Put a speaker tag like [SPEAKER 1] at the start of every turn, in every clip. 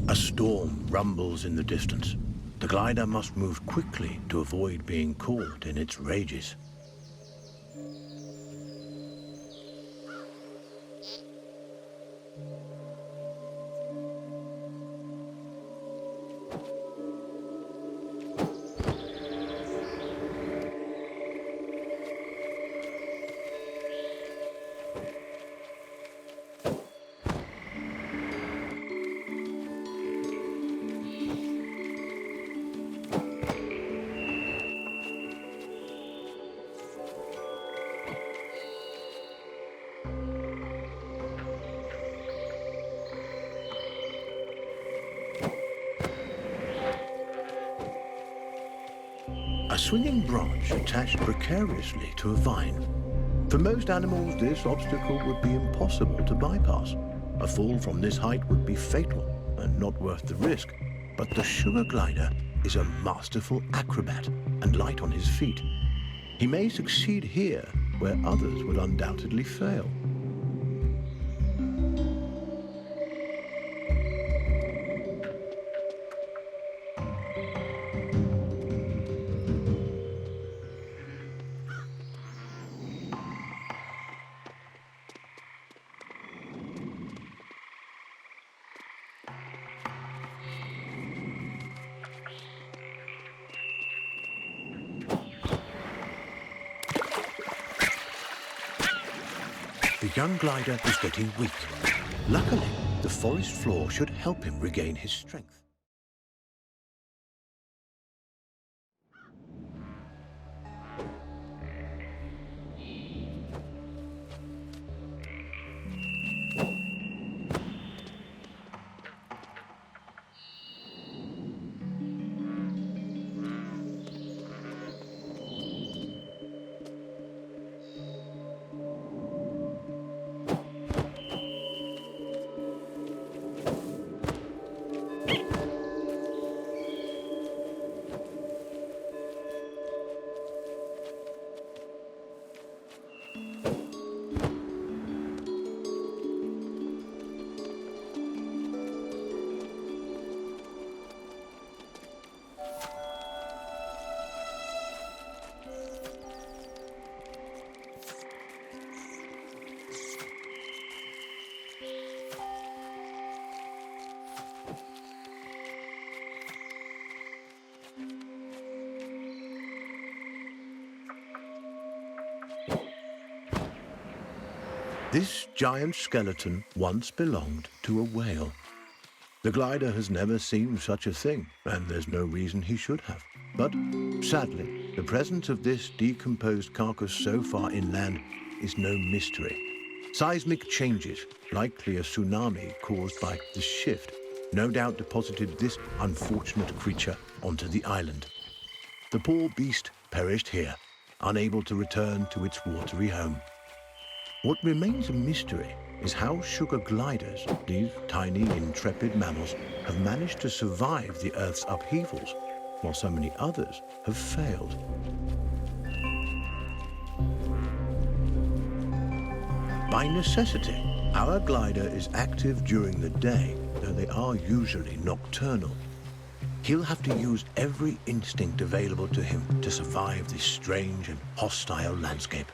[SPEAKER 1] A storm rumbles in the distance. The glider must move quickly to avoid being caught in its rages. A swinging branch attached precariously to a vine. For most animals, this obstacle would be impossible to bypass. A fall from this height would be fatal and not worth the risk. But the sugar glider is a masterful acrobat and light on his feet. He may succeed here where others would undoubtedly fail. The young glider is getting weak. Luckily, the forest floor should help him regain his strength. This giant skeleton once belonged to a whale. The glider has never seen such a thing, and there's no reason he should have. But sadly, the presence of this decomposed carcass so far inland is no mystery. Seismic changes, likely a tsunami caused by the shift, no doubt deposited this unfortunate creature onto the island. The poor beast perished here, unable to return to its watery home. What remains a mystery is how sugar gliders, these tiny, intrepid mammals, have managed to survive the Earth's upheavals, while so many others have failed. By necessity, our glider is active during the day, though they are usually nocturnal. He'll have to use every instinct available to him to survive this strange and hostile landscape.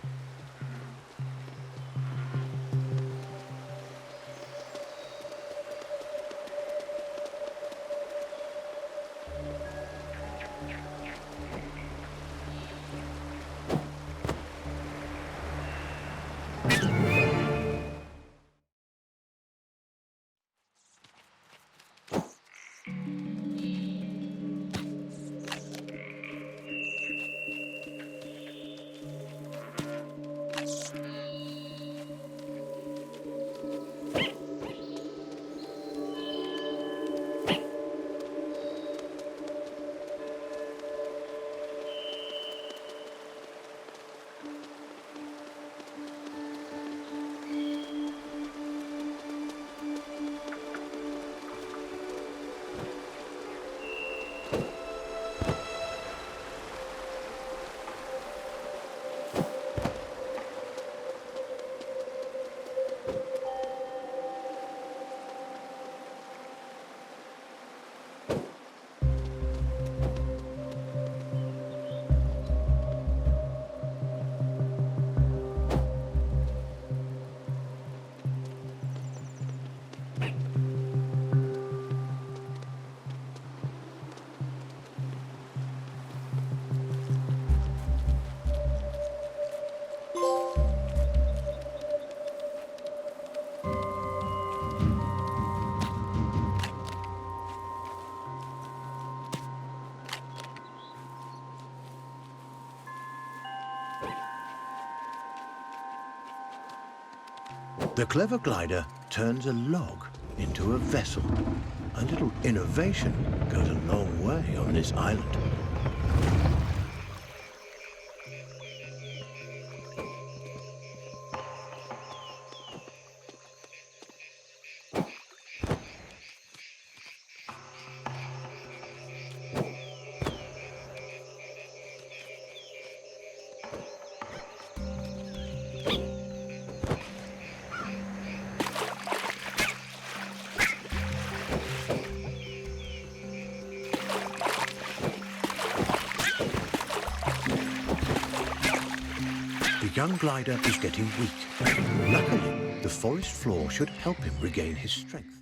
[SPEAKER 1] The clever glider turns a log into a vessel. A little innovation goes a long way on this island. The young glider is getting weak. Luckily, the forest floor should help him regain his strength.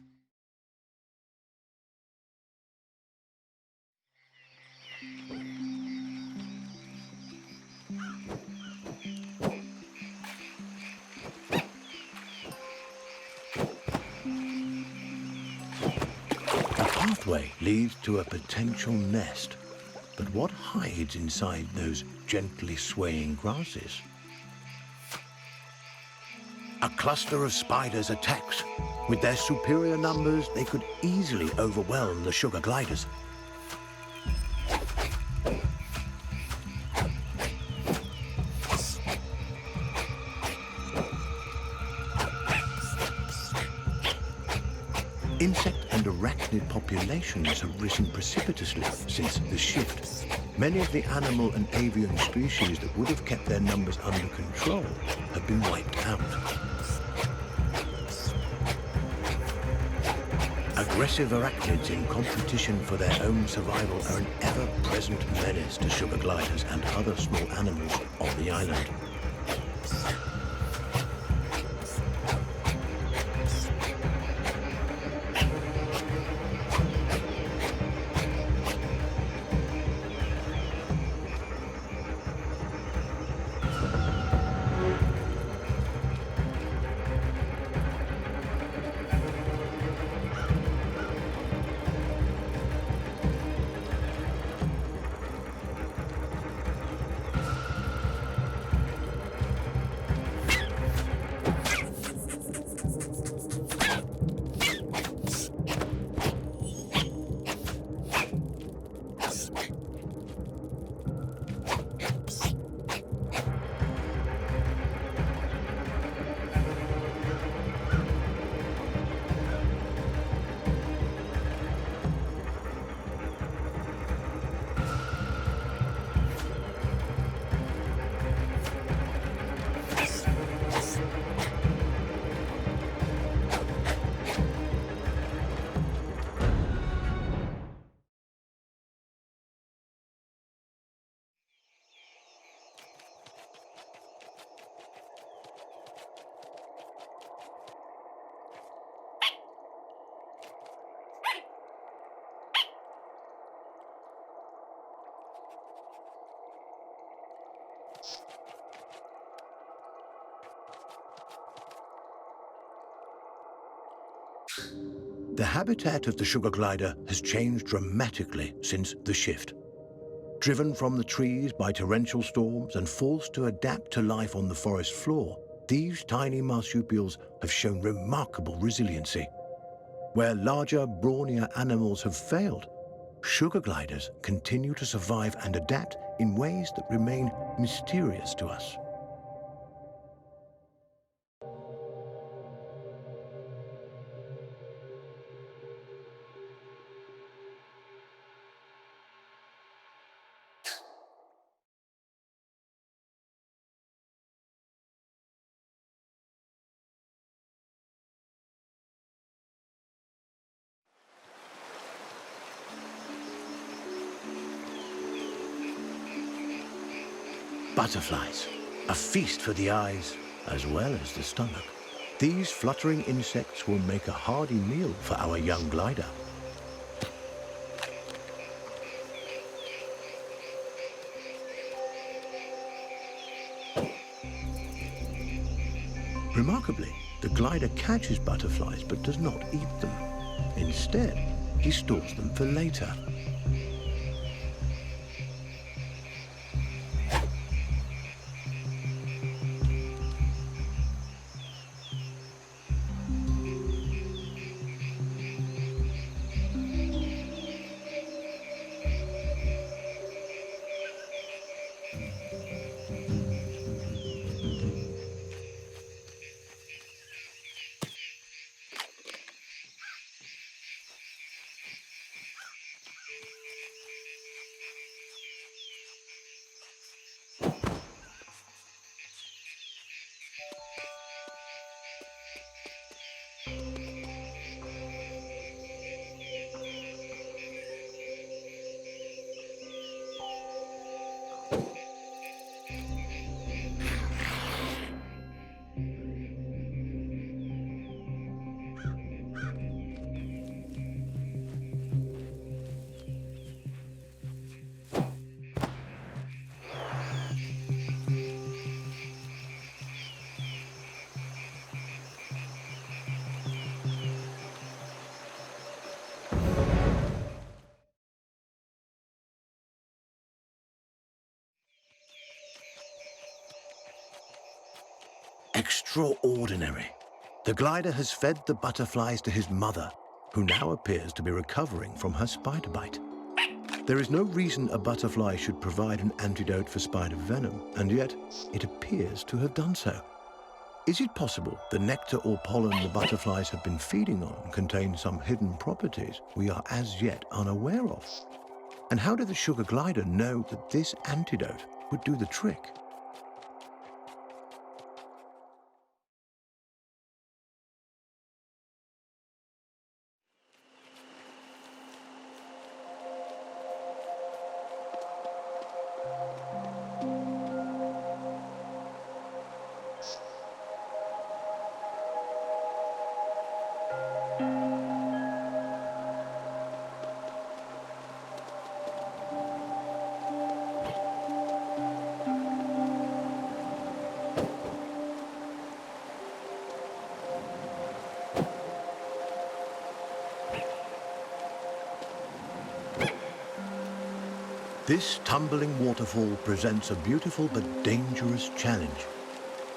[SPEAKER 1] The pathway leads to a potential nest. But what hides inside those gently swaying grasses? A cluster of spiders attacks. With their superior numbers, they could easily overwhelm the sugar gliders. Insect and arachnid populations have risen precipitously since the shift. Many of the animal and avian species that would have kept their numbers under control have been wiped out. Aggressive arachnids in competition for their own survival are an ever-present menace to sugar gliders and other small animals on the island. The habitat of the sugar glider has changed dramatically since the shift. Driven from the trees by torrential storms and forced to adapt to life on the forest floor, these tiny marsupials have shown remarkable resiliency. Where larger, brawnier animals have failed, sugar gliders continue to survive and adapt in ways that remain mysterious to us. Butterflies, a feast for the eyes as well as the stomach. These fluttering insects will make a hearty meal for our young glider. Remarkably, the glider catches butterflies but does not eat them. Instead, he stores them for later. extraordinary. The glider has fed the butterflies to his mother, who now appears to be recovering from her spider bite. There is no reason a butterfly should provide an antidote for spider venom, and yet it appears to have done so. Is it possible the nectar or pollen the butterflies have been feeding on contains some hidden properties we are as yet unaware of? And how did the sugar glider know that this antidote would do the trick? This tumbling waterfall presents a beautiful but dangerous challenge.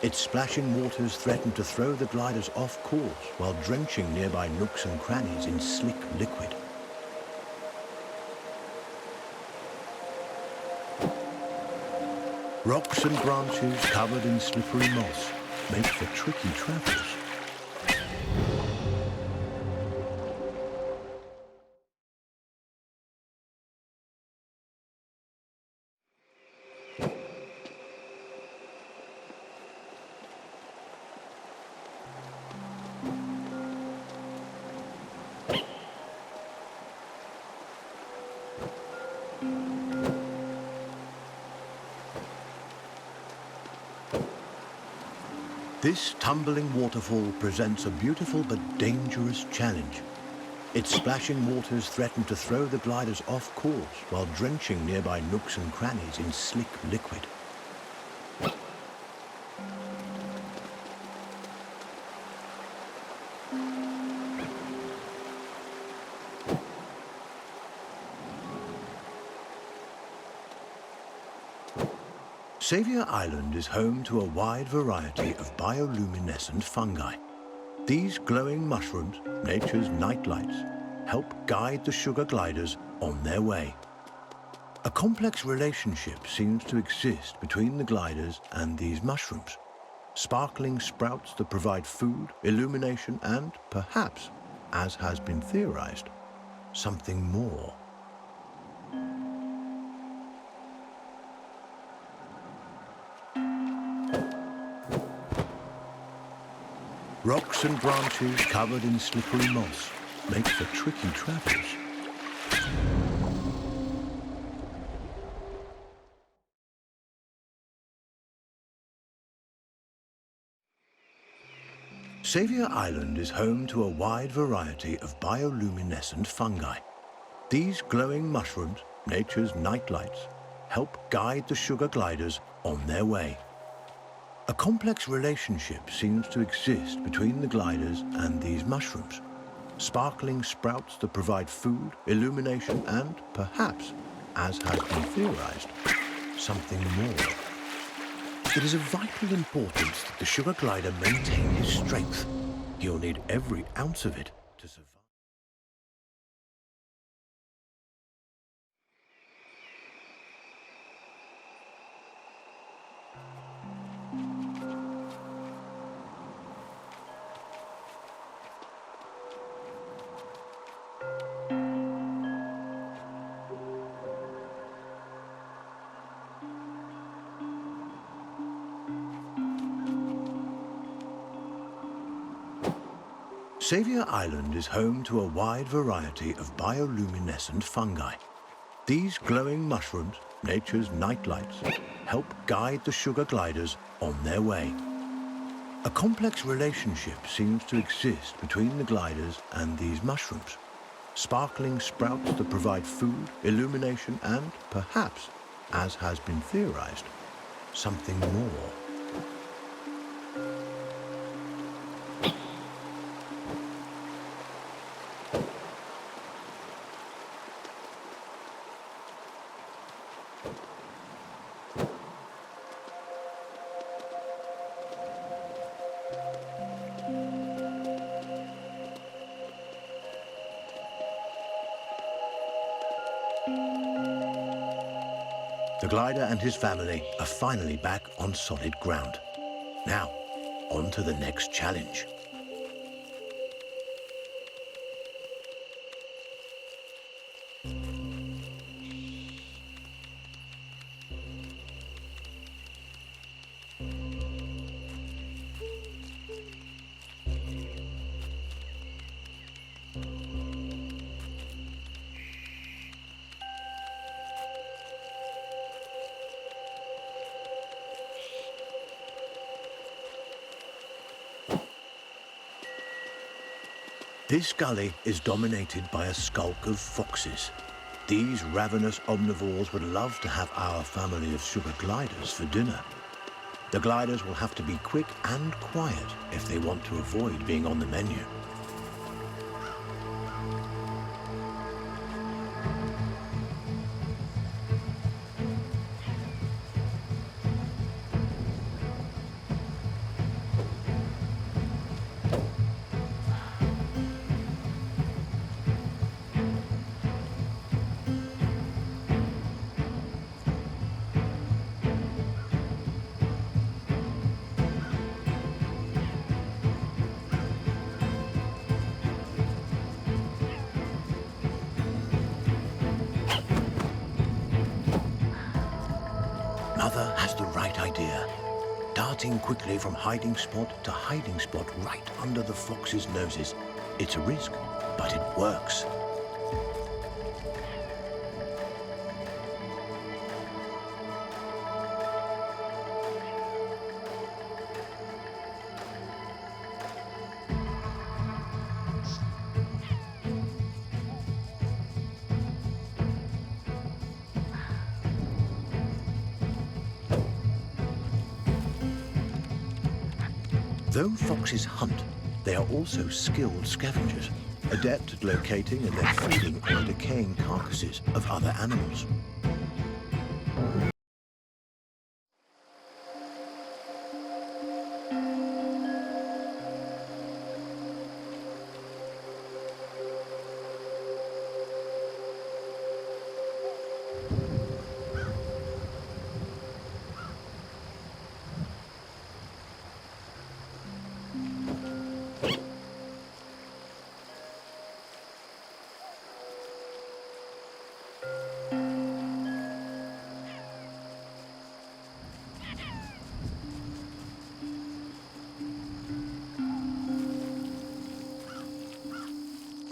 [SPEAKER 1] Its splashing waters threaten to throw the gliders off course while drenching nearby nooks and crannies in slick liquid. Rocks and branches covered in slippery moss make for tricky travels. This tumbling waterfall presents a beautiful but dangerous challenge. Its splashing waters threaten to throw the gliders off course while drenching nearby nooks and crannies in slick liquid. Saviour Island is home to a wide variety of bioluminescent fungi. These glowing mushrooms, nature's nightlights, help guide the sugar gliders on their way. A complex relationship seems to exist between the gliders and these mushrooms. Sparkling sprouts that provide food, illumination, and perhaps, as has been theorized, something more. Rocks and branches covered in slippery moss make for tricky travels. Saviour Island is home to a wide variety of bioluminescent fungi. These glowing mushrooms, nature's nightlights, help guide the sugar gliders on their way. A complex relationship seems to exist between the gliders and these mushrooms. Sparkling sprouts that provide food, illumination, and perhaps, as has been theorized, something more. It is of vital importance that the sugar glider maintain his strength. He'll need every ounce of it to survive. Saviour Island is home to a wide variety of bioluminescent fungi. These glowing mushrooms, nature's nightlights, help guide the sugar gliders on their way. A complex relationship seems to exist between the gliders and these mushrooms. Sparkling sprouts that provide food, illumination, and perhaps, as has been theorized, something more. The glider and his family are finally back on solid ground. Now, on to the next challenge. This gully is dominated by a skulk of foxes. These ravenous omnivores would love to have our family of sugar gliders for dinner. The gliders will have to be quick and quiet if they want to avoid being on the menu. Mother has the right idea. Darting quickly from hiding spot to hiding spot right under the fox's noses. It's a risk, but it works. Though foxes hunt, they are also skilled scavengers, adept at locating and then feeding on the decaying carcasses of other animals.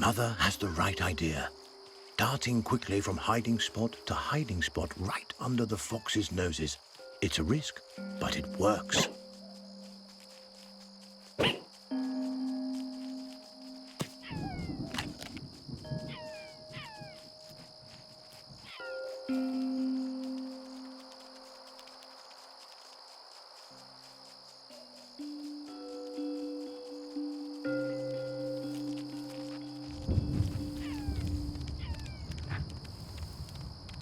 [SPEAKER 1] Mother has the right idea. Darting quickly from hiding spot to hiding spot right under the fox's noses. It's a risk, but it works.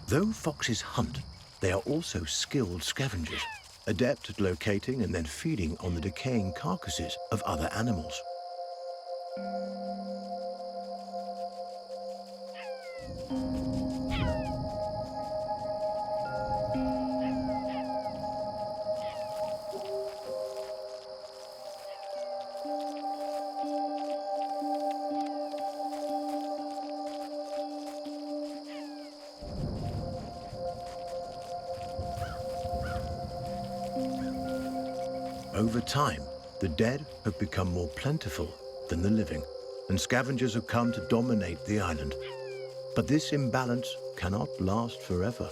[SPEAKER 1] Though foxes hunt, they are also skilled scavengers, adept at locating and then feeding on the decaying carcasses of other animals. Over time, the dead have become more plentiful than the living, and scavengers have come to dominate the island. But this imbalance cannot last forever.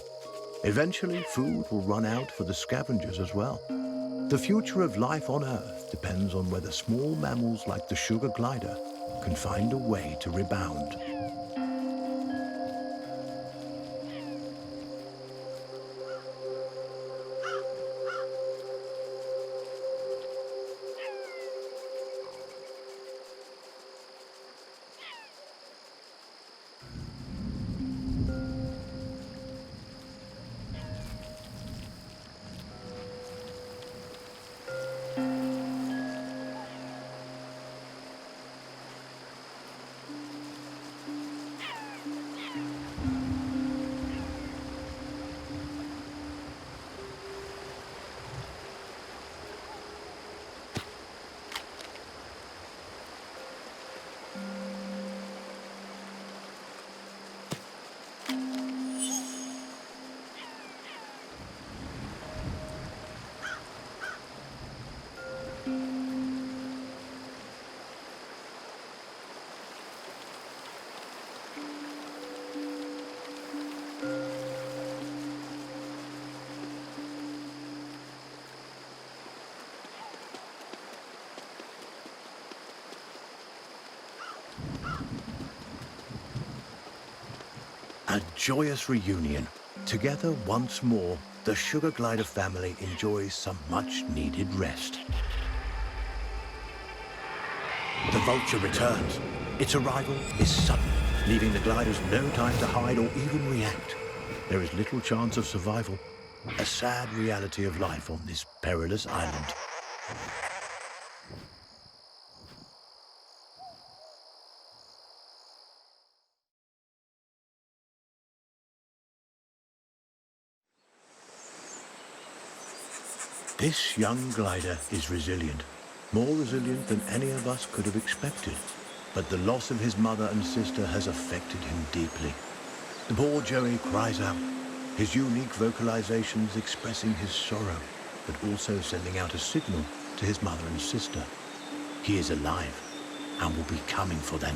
[SPEAKER 1] Eventually, food will run out for the scavengers as well. The future of life on Earth depends on whether small mammals like the sugar glider can find a way to rebound. A joyous reunion. Together once more, the Sugar Glider family enjoys some much-needed rest. The Vulture returns. Its arrival is sudden, leaving the gliders no time to hide or even react. There is little chance of survival, a sad reality of life on this perilous island. This young glider is resilient, more resilient than any of us could have expected. But the loss of his mother and sister has affected him deeply. The poor Joey cries out, his unique vocalizations expressing his sorrow, but also sending out a signal to his mother and sister. He is alive and will be coming for them.